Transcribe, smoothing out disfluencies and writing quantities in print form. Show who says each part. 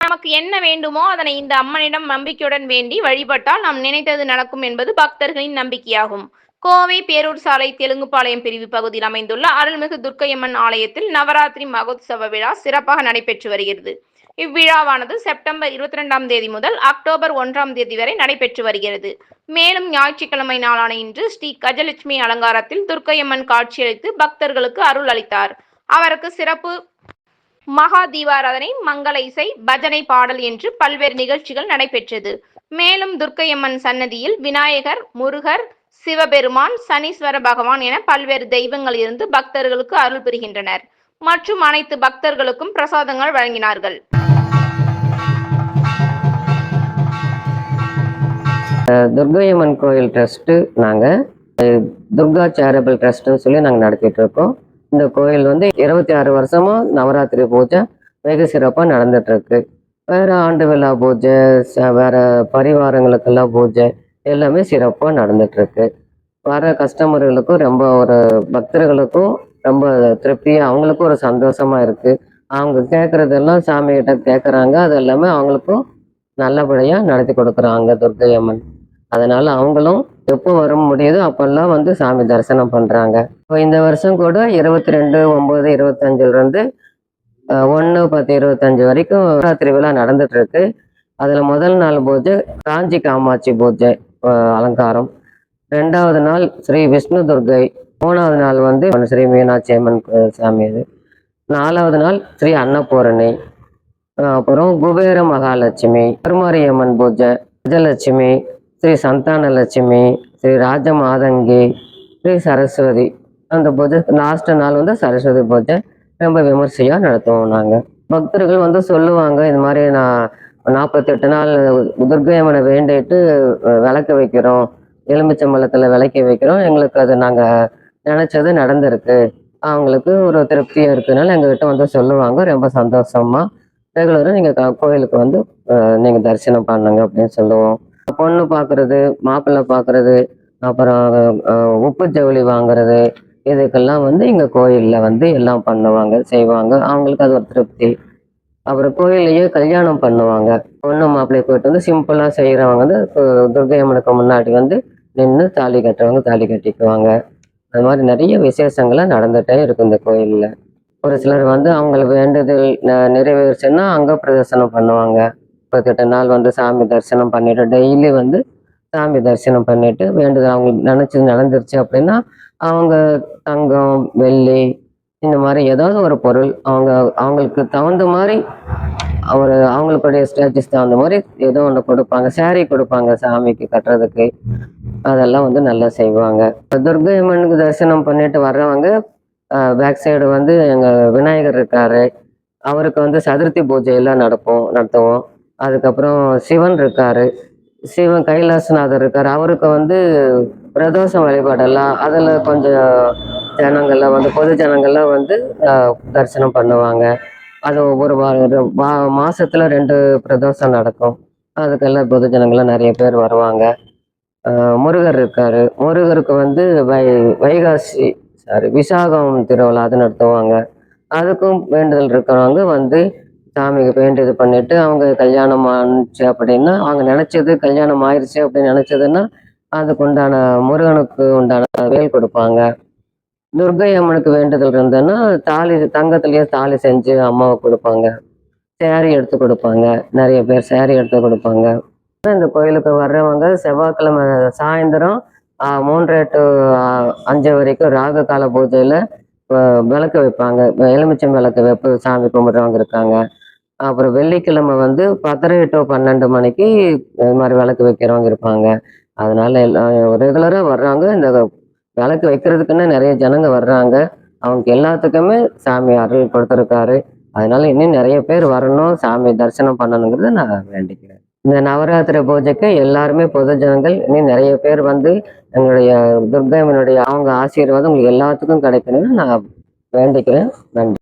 Speaker 1: நமக்கு என்ன வேண்டுமோ அதனை இந்த அம்மனிடம் நம்பிக்கையுடன் வேண்டி வழிபட்டால் நாம் நினைத்தது நடக்கும் என்பது பக்தர்களின் நம்பிக்கையாகும். கோவை பேரூர் சாலை தெலுங்குபாளையம் பிரிவு பகுதியில் அமைந்துள்ள அருள்மிகு துர்க்கையம்மன் ஆலயத்தில் நவராத்திரி மகோத்சவ விழா சிறப்பாக நடைபெற்று வருகிறது. இவ்விழாவானது செப்டம்பர் 22ஆம் தேதி முதல் அக்டோபர் 1ஆம் தேதி வரை நடைபெற்று வருகிறது. மேலும் ஞாயிற்றுக்கிழமை நாளான இன்று ஸ்ரீ கஜலட்சுமி அலங்காரத்தில் துர்க்கையம்மன் காட்சியளித்து பக்தர்களுக்கு அருள் அளித்தார். அவருக்கு சிறப்பு மகா தீபாராதனை, மங்கள இசை, பஜனை பாடல் என்று பல்வேறு நிகழ்ச்சிகள் நடைபெற்றது. மேலும் துர்க்கையம்மன் சன்னதியில் விநாயகர், முருகர், சிவபெருமான், சனீஸ்வர பகவான் என பல்வேறு தெய்வங்கள் இருந்து பக்தர்களுக்கு அருள் புரிகின்றனர் மற்றும் அனைத்து பக்தர்களுக்கும் பிரசாதங்கள் வழங்கினார்கள்.
Speaker 2: துர்க்கையம்மன் கோயில் ட்ரஸ்ட்டு நாங்கள் துர்கா சேரிட்டபிள் ட்ரஸ்ட்டுன்னு சொல்லி நாங்கள் நடத்திட்டு இருக்கோம். இந்த கோயில் 26 வருஷமாக நவராத்திரி பூஜை வெகு சிறப்பாக நடந்துகிட்ருக்கு. வேறு ஆண்டு விழா பூஜை, வேறு பரிவாரங்களுக்கெல்லாம் பூஜை எல்லாமே சிறப்பாக நடந்துகிட்ருக்கு. வர கஸ்டமர்களுக்கும் ரொம்ப ஒரு பக்தர்களுக்கும் ரொம்ப திருப்தியாக, அவங்களுக்கும் ஒரு சந்தோஷமாக இருக்குது. அவங்க கேட்குறதெல்லாம் சாமிகிட்ட கேட்குறாங்க, அது எல்லாமே அவங்களுக்கும் நல்லபடியாக நடத்தி கொடுக்குறாங்க துர்க்கையம்மன். அதனால் அவங்களும் எப்போ வர முடியுதோ அப்போல்லாம் சாமி தரிசனம் பண்ணுறாங்க. இப்போ இந்த வருஷம் கூட 22/9/25 1/10/25 வரைக்கும் நவராத்திரி விழா நடந்துகிட்ருக்கு. அதில் முதல் நாள் பூஜை காஞ்சி காமாட்சி பூஜை அலங்காரம், 2வது நாள் ஸ்ரீ விஷ்ணு துர்கை, 3வது நாள் ஸ்ரீ மீனாட்சி அம்மன் சாமி, இது 4வது நாள் ஸ்ரீ அன்னபூரணி, அப்புறம் குபேர மகாலட்சுமி, கருமாரியம்மன் பூஜை, கஜலட்சுமி, ஸ்ரீ சந்தானலட்சுமி, ஸ்ரீ ராஜமாதங்கி, ஸ்ரீ சரஸ்வதி. அந்த பூஜை லாஸ்ட் நாள் சரஸ்வதி பூஜை ரொம்ப விமர்சையாக நடத்துவோம். நாங்கள் பக்தர்கள் சொல்லுவாங்க, இது மாதிரி நான் 48 நாள் துர்க்கையம்மனை வேண்டிட்டு விளக்க வைக்கிறோம், எலுமிச்சம்பழத்தில் விளக்கி வைக்கிறோம், எங்களுக்கு அது நாங்கள் நினச்சது நடந்திருக்கு, அவங்களுக்கு ஒரு திருப்தியாக இருக்குதுனால எங்ககிட்ட சொல்லுவாங்க. ரொம்ப சந்தோஷமாக ரெகுலராக நீங்கள் கோயிலுக்கு நீங்கள் தரிசனம் பண்ணுங்க அப்படின்னு சொல்லுவோம். பொண்ணு பார்க்குறது, மாப்பிள்ளை பார்க்குறது, அப்புறம் உப்பு ஜவுளி வாங்குறது, இதுக்கெல்லாம் இங்கே கோயிலில் எல்லாம் பண்ணுவாங்க, செய்வாங்க. அவங்களுக்கு அது ஒரு திருப்தி. அப்புறம் கோயிலையே கல்யாணம் பண்ணுவாங்க. பொண்ணு மாப்பிள்ளை போயிட்டு சிம்பிளாக செய்கிறவங்க துர்க்கையம்மனுக்கு முன்னாடி நின்று தாலி கட்டுறவங்க தாலி கட்டிக்குவாங்க. அது மாதிரி நிறைய விசேஷங்கள்லாம் நடந்துகிட்டே இருக்கும் இந்த கோயிலில். ஒரு சிலர் அவங்களுக்கு வேண்டுதல் நிறைவேறுச்சுன்னா அங்கே பிரதர்சனம் பண்ணுவாங்க. 38 நாள் சாமி தரிசனம் பண்ணிட்டு டெய்லி சாமி தரிசனம் பண்ணிட்டு வேண்டுதல் அவங்களுக்கு நினச்சது நடந்துருச்சு அப்படின்னா அவங்க தங்கம், வெள்ளி இந்த மாதிரி ஏதாவது ஒரு பொருள் அவங்களுக்கு தகுந்த மாதிரி அவங்களுடைய ஸ்டேட்டஸ் தகுந்த மாதிரி ஏதோ ஒன்று கொடுப்பாங்க. சாரி கொடுப்பாங்க சாமிக்கு கட்டுறதுக்கு. அதெல்லாம் நல்லா செய்வாங்க. துர்க்கையம்மனுக்கு தரிசனம் பண்ணிட்டு வர்றவங்க பேக் சைடு எங்கள் விநாயகர் இருக்கார், அவருக்கு சதுர்த்தி பூஜையெல்லாம் நடத்துவோம். அதுக்கப்புறம் சிவன் இருக்கார், சிவன் கைலாசநாதர் இருக்கார், அவருக்கு பிரதோஷம் வழிபாடெல்லாம் அதில் கொஞ்சம் ஜனங்கள்லாம் பொது ஜனங்கள்லாம் தரிசனம் பண்ணுவாங்க. அது ஒவ்வொரு மாதத்தில் 2 பிரதோஷம் நடக்கும். அதுக்கெல்லாம் பொது ஜனங்கள்லாம் நிறைய பேர் வருவாங்க. முருகர் இருக்கார், முருகருக்கு வைகாசி விசாகம் திருவிழா அது நடத்துவாங்க. அதுக்கும் வேண்டுதல் இருக்கிறவங்க சாமிக்கு வேண்டியது பண்ணிட்டு அவங்க கல்யாணம் ஆனிச்சு அப்படின்னா, அவங்க நினச்சது கல்யாணம் ஆயிடுச்சு அப்படின்னு நினச்சதுன்னா அதுக்கு உண்டான முருகனுக்கு உண்டான வேல் கொடுப்பாங்க. துர்க்கை அம்மனுக்கு வேண்டுதல் இருந்ததுன்னா தாலி, தங்கத்துலேயே தாலி செஞ்சு அம்மாவை கொடுப்பாங்க. சேரீ எடுத்து கொடுப்பாங்க, நிறைய பேர் சேரீ எடுத்து கொடுப்பாங்க. இந்த கோயிலுக்கு வர்றவங்க செவ்வாய்க்கிழமை சாயந்தரம் 3 to 5 வரைக்கும் ராகு கால பூஜையில் விளக்கு வைப்பாங்க. எலுமிச்சம் விளக்கு வைப்பு சாமி கும்பிட்றவங்க இருக்காங்க. அப்புறம் வெள்ளிக்கிழமை 10:30 to 12 மணிக்கு இது மாதிரி விளக்கு வைக்கிறவங்க இருப்பாங்க. அதனால எல்லாம் ரெகுலராக வர்றாங்க. இந்த விளக்கு வைக்கிறதுக்குன்னு நிறைய ஜனங்க வர்றாங்க. அவங்க எல்லாத்துக்குமே சாமி அருள் கொடுத்துருக்காரு. அதனால இன்னும் நிறைய பேர் வரணும், சாமி தரிசனம் பண்ணணுங்கிறத நான் வேண்டிக்கிறேன். இந்த நவராத்திரி பூஜைக்கு எல்லாருமே பொது ஜனங்கள் இன்னும் நிறைய பேர் எங்களுடைய துர்க்கையம்மனுடைய அவங்க ஆசீர்வாதம் உங்களுக்கு எல்லாத்துக்கும் கிடைக்கணும்னு நான் வேண்டிக்கிறேன். நன்றி.